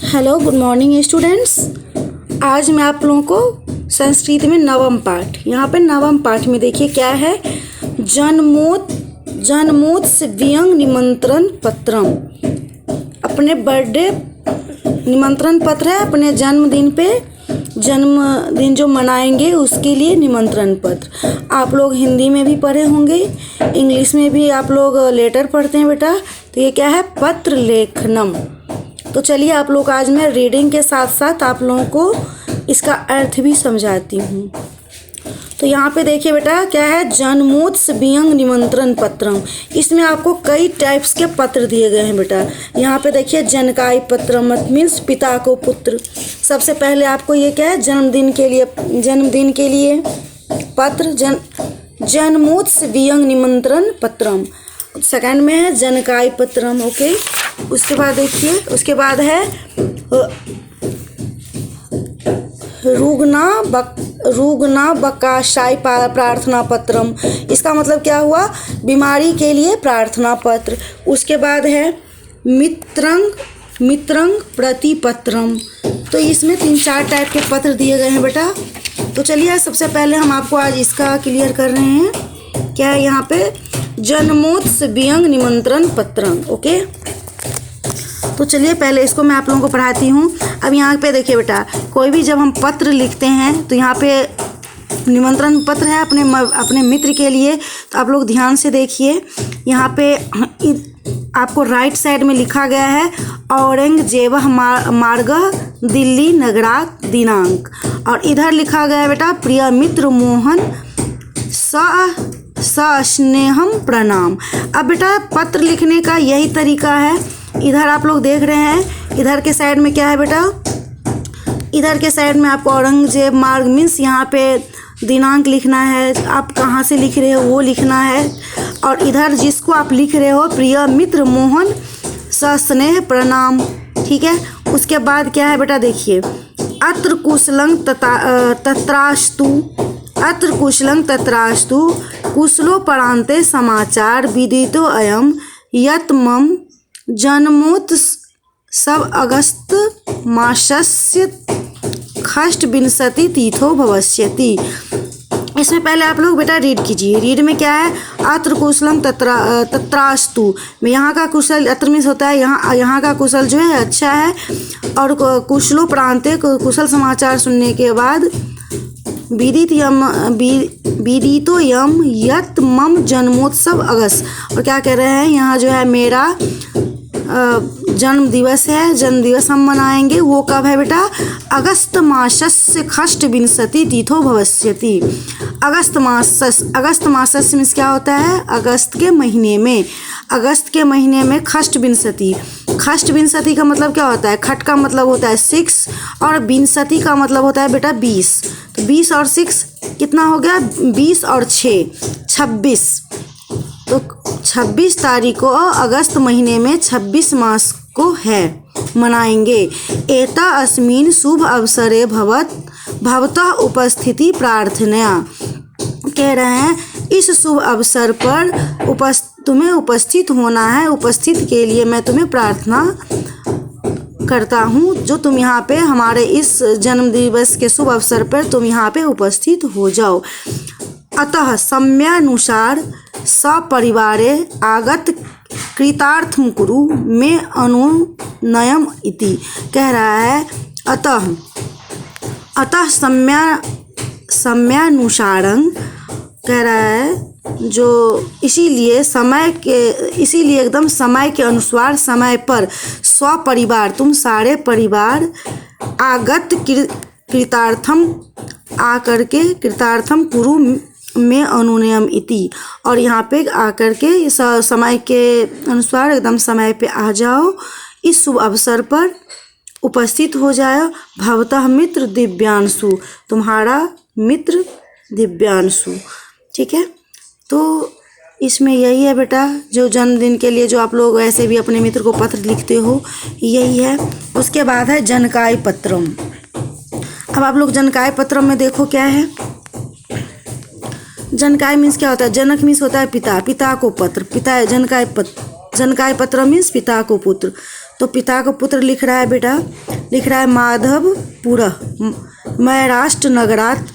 Hello, good morning students. आज मैं आप लोगों को संस्कृत में नवम पाठ, यहाँ पे नवम पाठ में देखिए क्या है। जन्मोत्सवीयं निमंत्रण पत्रम, अपने बर्थडे निमंत्रण पत्र है, अपने जन्मदिन जो मनाएंगे उसके लिए निमंत्रण पत्र। आप लोग हिंदी में भी पढ़े होंगे, इंग्लिश में भी आप लोग लेटर पढ़ते हैं बेटा। तो ये क्या है? पत्र लेखनम। तो चलिए आप लोग आज मैं रीडिंग के साथ साथ आप लोगों को इसका अर्थ भी समझाती हूँ। तो यहाँ पे देखिए बेटा क्या है, जन्मोत्सवीयं निमंत्रण पत्रम। इसमें आपको कई टाइप्स के पत्र दिए गए हैं बेटा। यहाँ पे देखिए जनकाई पत्रम मीन्स पिता को पुत्र। सबसे पहले आपको ये क्या है, जन्मदिन के लिए पत्र जन्मोत्सवीयं निमंत्रण पत्रम। सेकंड में है जनकाई पत्रम। ओके, उसके बाद देखिए, उसके बाद है रुग्ना बकाशाई प्रार्थना पत्रम। इसका मतलब क्या हुआ? बीमारी के लिए प्रार्थना पत्र। उसके बाद है मित्रंग प्रति पत्रम। तो इसमें 3-4 टाइप के पत्र दिए गए हैं बेटा। तो चलिए सबसे पहले हम आपको आज इसका क्लियर कर रहे हैं। क्या है यहाँ पे? जन्मोत्सवीयं निमंत्रण पत्रम। ओके, तो चलिए पहले इसको मैं आप लोगों को पढ़ाती हूँ। अब यहाँ पे देखिए बेटा, कोई भी जब हम पत्र लिखते हैं तो यहाँ पे निमंत्रण पत्र है अपने मित्र के लिए। तो आप लोग ध्यान से देखिए, यहाँ पे आपको राइट साइड में लिखा गया है औरंगजेब मार्ग दिल्ली नगरात दिनांक, और इधर लिखा गया है बेटा प्रिय मित्र मोहन सस्नेहम प्रणाम। अब बेटा पत्र लिखने का यही तरीका है। इधर आप लोग देख रहे हैं, इधर के साइड में क्या है बेटा? इधर के साइड में आपको औरंगजेब मार्ग मीन्स यहाँ पे दिनांक लिखना है, आप कहाँ से लिख रहे हो वो लिखना है। और इधर जिसको आप लिख रहे हो प्रिय मित्र मोहन सस्नेह प्रणाम, ठीक है। उसके बाद क्या है बेटा? देखिए अत्र कुशलं तत्रास्तु कुशलो परांते समाचार विदितो अयम यत् मम जन्मोत्सव अगस्त मासस्य षष्ठविंशति तिथो भविष्यति। इसमें पहले आप लोग बेटा रीड कीजिए। रीड में क्या है? अत्र कुशलम तत्रास्तु में यहाँ का कुशल अत्र मीन्स होता है यहाँ का कुशल जो है अच्छा है, और कुशलो प्रांते कुशल समाचार सुनने के बाद विदितो यम यत मम जन्मोत्सव अगस्त। और क्या कह रहे हैं यहाँ जो है मेरा जन्म दिवस है, जन्म दिवस हम मनाएंगे। वो कब है बेटा? अगस्त मासस्य षष्ठविंशति तिथो भविष्यति। अगस्त मासस्य मीन्स क्या होता है? अगस्त के महीने में षष्ठविंशति का मतलब क्या होता है? खट का मतलब होता है 6 और विंशति का मतलब होता है बेटा 20। तो 20 और 6 कितना हो गया? 20 और 6 26। तो 26 तारीख को अगस्त महीने में 26 मास को है मनाएंगे। एता अस्मिन् शुभ अवसरे भवतः उपस्थिति प्रार्थना। कह रहे हैं इस शुभ अवसर पर तुम्हें उपस्थित होना है। उपस्थित के लिए मैं तुम्हें प्रार्थना करता हूँ जो तुम यहाँ पे हमारे इस जन्म दिवस के शुभ अवसर पर तुम यहाँ पे उपस्थित हो जाओ। अतः समयानुसार सपरिवारे आगत कृतार्थम कुरु में अनुनयम इति। कह रहा है अतः समयानुसारं, कह रहा है जो इसीलिए एकदम समय के अनुसार समय पर स्वपरिवार तुम सारे परिवार आगत कृतार्थम आकर के कृतार्थम कुरु में अनुनयम इति। और यहाँ पे आकर के समय के अनुसार एकदम समय पे आ जाओ, इस शुभ अवसर पर उपस्थित हो जाओ। भवतः मित्र दिव्यांशु, तुम्हारा मित्र दिव्यांशु, ठीक है। तो इसमें यही है बेटा, जो जन्मदिन के लिए जो आप लोग ऐसे भी अपने मित्र को पत्र लिखते हो, यही है। उसके बाद है जनकाई पत्रम। अब आप लोग जनकाई पत्रम में देखो क्या है। जनकाई मीन्स क्या होता है? जनक मीन्स होता है पिता, पिता को पत्र, जनकाई पत्र मीन्स पिता को पुत्र। तो पिता को पुत्र लिख रहा है बेटा, लिख रहा है माधवपुरः, महाराष्ट्र नगरात,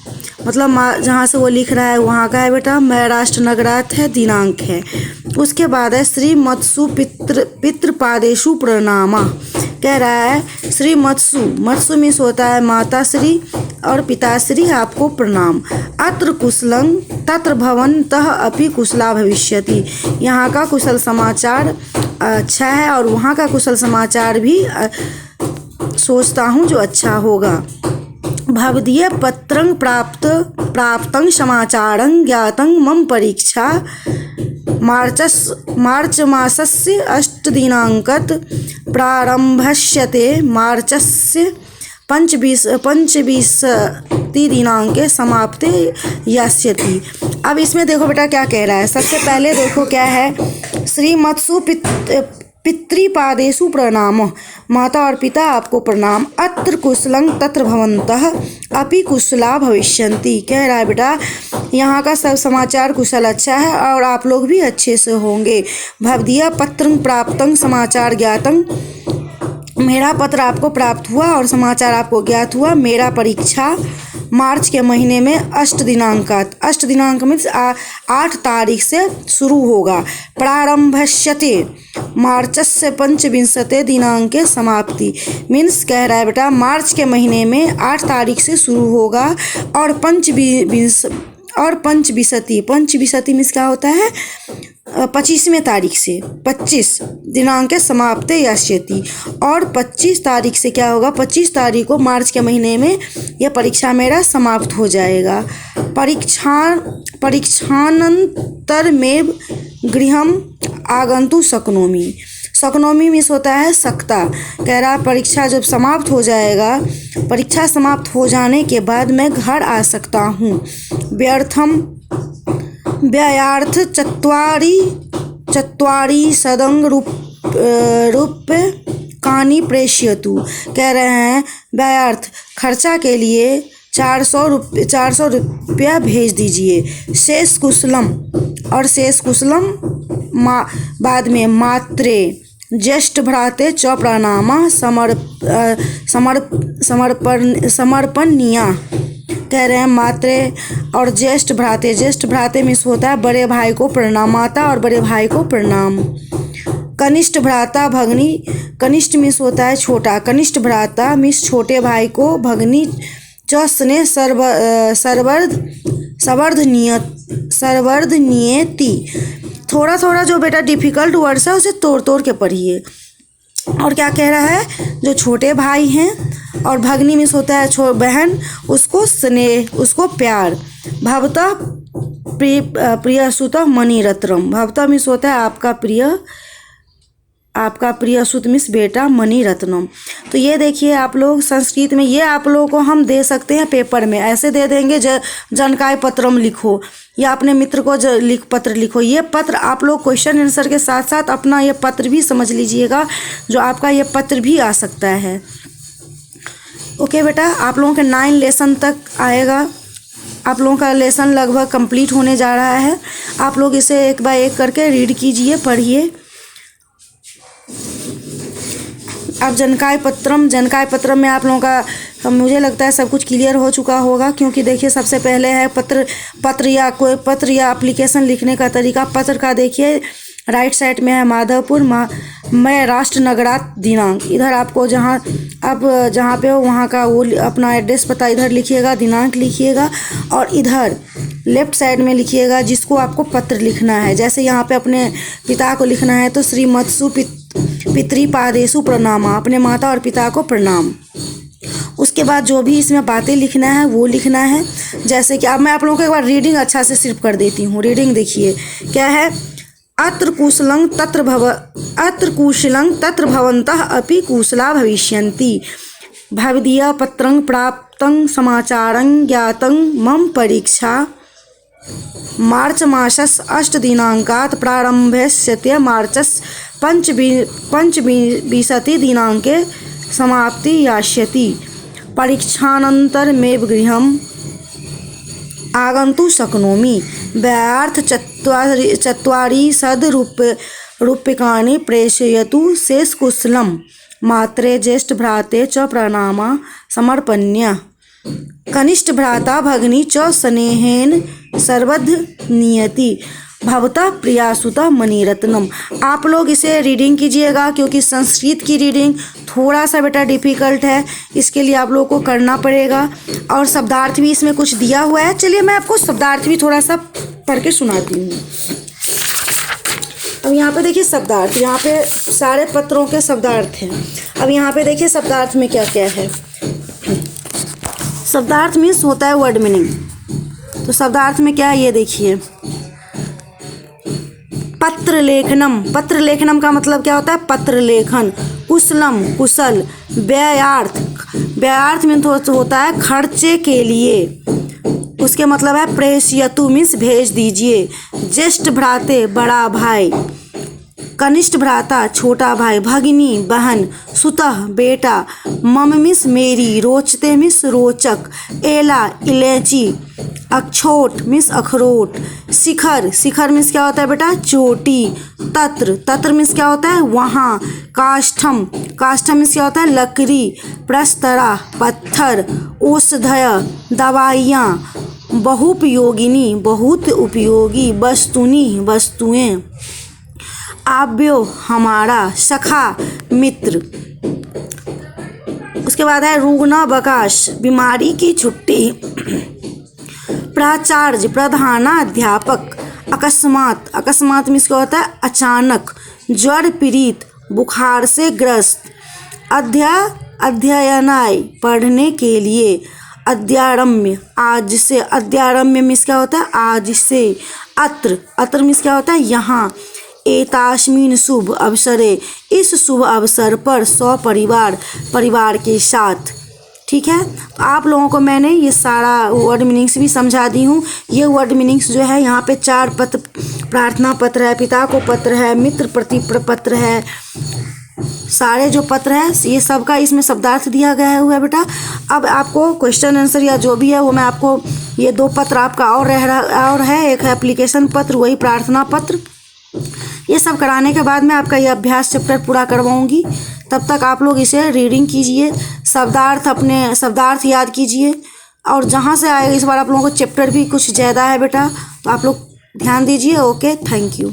मतलब जहाँ से वो लिख रहा है वहाँ का है बेटा, महाराष्ट्र नगरात है, दिनांक है। उसके बाद है श्री मत्सु पितृपादेषु प्रणामा, कह रहा है श्री मत्सु मीन्स होता है माता श्री और पिताश्री आपको प्रणाम। अत्र कुशलं तत्र भवन्तः अपि कुशला भविष्यति, यहाँ का कुशल समाचार अच्छा है और वहाँ का कुशल समाचार भी सोचता हूँ जो अच्छा होगा। भवदीय पत्रं प्राप्तं समाचारं ज्ञातं मम परीक्षा मार्च मासस्य 8 दिनाङ्कात् प्रारम्भस्यते, मार्चस्य 25 दिनांके समाप्ते यास्यति। अब इसमें देखो बेटा क्या कह रहा है, सबसे पहले देखो क्या है, श्री मत्सु पितृपादेषु प्रणाम, माता और पिता आपको प्रणाम। अत्र कुशलं तत्र भवन्तः अपि कुशला भविष्यन्ति, कह रहा है बेटा यहाँ का सब समाचार कुशल अच्छा है और आप लोग भी अच्छे से होंगे। भवदीय पत्रं प्राप्तं समाचार ज्ञातं, मेरा पत्र आपको प्राप्त हुआ और समाचार आपको ज्ञात हुआ। मेरा परीक्षा मार्च के महीने में 8 दिनांक में 8 तारीख से शुरू होगा। प्रारंभस्यते मार्चस्य 25 दिनांके समाप्ति, मीन्स कह रहा है बेटा मार्च के महीने में 8 तारीख से शुरू होगा और पंचविंशति मीन्स क्या होता है 25वें तारीख से 25 दिनांक समाप्ते यास्यति, और 25 तारीख से क्या होगा, 25 तारीख को मार्च के महीने में यह परीक्षा मेरा समाप्त हो जाएगा। परीक्षानंतरमेव गृहम आगंतु शक्नोमि मीन्स होता है सकता, कह रहा परीक्षा जब समाप्त हो जाएगा, परीक्षा समाप्त हो जाने के बाद मैं घर आ सकता हूँ। व्ययार्थ चत्वारि सदंग रूप्यकाणि प्रेषयतु, कह रहे हैं व्ययार्थ खर्चा के लिए 400 रुपया भेज दीजिए। शेष कुशलम बाद में मात्रे ज्येष्ठ भ्राते च प्रणामा समर्पणीया, कह रहे हैं मात्रे और ज्येष्ठ भ्राते मीन्स होता है बड़े भाई को प्रणाम, माता और बड़े भाई को प्रणाम। कनिष्ठ भ्राता भगनी, कनिष्ठ मीन्स होता है छोटा, कनिष्ठ भ्राता मीन्स छोटे भाई को, भगनी च स्नेह सर्वर्धनीयति। थोड़ा जो बेटा डिफिकल्ट वर्ड्स है उसे तोड़ के पढ़िए। और क्या कह रहा है, जो छोटे भाई हैं और भगनी मीन्स होता है बहन, उसको स्नेह, उसको प्यार। भवतः प्रियसुतः मणिरत्नम, भवतः मीन्स होता है आपका प्रिय सुत मीन्स बेटा मणिरत्नम। तो ये देखिए आप लोग संस्कृत में ये आप लोगों को हम दे सकते हैं पेपर में, ऐसे दे देंगे जनकाय पत्रम लिखो या अपने मित्र को पत्र लिखो। ये पत्र आप लोग क्वेश्चन आंसर के साथ साथ अपना ये पत्र भी समझ लीजिएगा, जो आपका ये पत्र भी आ सकता है। ओके बेटा, आप लोगों के 9 लेसन तक आएगा, आप लोगों का लेसन लगभग कंप्लीट होने जा रहा है। आप लोग इसे एक बाय एक करके रीड कीजिए, पढ़िए। अब जनकाय पत्रम में आप लोगों का मुझे लगता है सब कुछ क्लियर हो चुका होगा, क्योंकि देखिए सबसे पहले है पत्र या एप्लीकेशन लिखने का तरीका। पत्र का देखिए राइट साइड में है माधवपुर महाराष्ट्र नगरात दिनांक, इधर आपको जहाँ पे हो वहाँ का वो अपना एड्रेस पता इधर लिखिएगा, दिनांक लिखिएगा, और इधर लेफ्ट साइड में लिखिएगा जिसको आपको पत्र लिखना है। जैसे यहाँ पे अपने पिता को लिखना है तो श्री मत्सु पितृपादेषु प्रणामा, अपने माता और पिता को प्रणाम। उसके बाद जो भी इसमें बातें लिखना है वो लिखना है। जैसे कि अब मैं आप लोगों को एक बार रीडिंग अच्छा से सिर्फ कर देती हूँ। रीडिंग देखिए क्या है, अत्र कुशलं तत्र भवन्तः अपि कुशला भविष्यन्ति। भवदीय पत्रं प्राप्तं समाचारं ज्ञातं मम परीक्षा मार्च मासस्य 8 दिनाङ्कात् प्रारम्भस्यते, मार्चस्य 25 दिनाङ्के समाप्ति यास्यति। परीक्षानन्तरमेव गृहम् आगन्तुं शक्नोमि। व्ययार्थ चत्वारि रूप्यकाणि प्रेषयतु। शेष कुशलम् मात्रे ज्येष्ठ भ्राते च प्रणामा समर्पण्य कनिष्ठ भ्राता भगिनी च स्नेहेन सर्वध नियति भवता प्रियासुता मणिरत्नम। आप लोग इसे रीडिंग कीजिएगा क्योंकि संस्कृत की रीडिंग थोड़ा सा बेटा डिफ़िकल्ट है, इसके लिए आप लोग को करना पड़ेगा। और शब्दार्थ भी इसमें कुछ दिया हुआ है। चलिए मैं आपको शब्दार्थ भी थोड़ा सा पढ़ के सुनाती हूँ। अब यहाँ पे देखिए शब्दार्थ, यहाँ पे सारे पत्रों के शब्दार्थ हैं। अब यहाँ पे देखिए शब्दार्थ में क्या क्या है। शब्दार्थ मीन्स होता है वर्ड मीनिंग। तो शब्दार्थ में क्या है ये देखिए। पत्र लेखनम, पत्र लेखनम का मतलब क्या होता है? पत्र लेखन। कुशलम, कुशल। व्ययार्थ, व्ययार्थ मीन्स होता है खर्चे के लिए। उसके मतलब है प्रेषयतु मीन्स भेज दीजिए। ज्येष्ठ भ्राते बड़ा भाई, कनिष्ठ भ्राता छोटा भाई, भगिनी बहन, सुतः बेटा, मम मीन्स मेरी, रोचते मीन्स रोचक, एला इलायची, अक्षोट मीन्स अखरोट, शिखर, शिखर मीन्स क्या होता है बेटा? चोटी, तत्र, तत्र मीन्स क्या होता है? वहाँ, काष्ठम, काष्ठम मीन्स क्या होता है? लकड़ी, प्रस्तरा पत्थर, औषधय दवाइयाँ, बहुपयोगिनी बहुत उपयोगी, वस्तुनि वस्तुएं, आव्यो हमारा, सखा मित्र। उसके बाद है रुग्णावकाश बीमारी की छुट्टी, प्राचार्य प्रधानाध्यापक, अकस्मात, अकस्मात मीन्स क्या होता है? अचानक, ज्वर पीड़ित बुखार से ग्रस्त, अध्ययनाय पढ़ने के लिए, अद्यारम्य आज से, अद्यारम्य मीन्स क्या होता है? आज से, अत्र, अत्र मीन्स क्या होता है? यहाँ, एतास्मिन शुभ अवसरे इस शुभ अवसर पर सपरिवार परिवार के साथ। ठीक है, तो आप लोगों को मैंने ये सारा वर्ड मीनिंग्स भी समझा दी हूँ। ये वर्ड मीनिंग्स जो है यहाँ पे 4 पत्र, प्रार्थना पत्र है, पिता को पत्र है, मित्र प्रति पत्र है, सारे जो पत्र है ये सबका इसमें शब्दार्थ दिया गया हुआ है बेटा। अब आपको क्वेश्चन आंसर या जो भी है वो मैं आपको, ये 2 पत्र आपका और है, एक है एप्लीकेशन पत्र, वही प्रार्थना पत्र। ये सब कराने के बाद मैं आपका ये अभ्यास चैप्टर पूरा करवाऊंगी। तब तक आप लोग इसे रीडिंग कीजिए, शब्दार्थ अपने शब्दार्थ याद कीजिए। और जहाँ से आएगा इस बार आप लोगों को चैप्टर भी कुछ ज़्यादा है बेटा, तो आप लोग ध्यान दीजिए। Okay, thank you.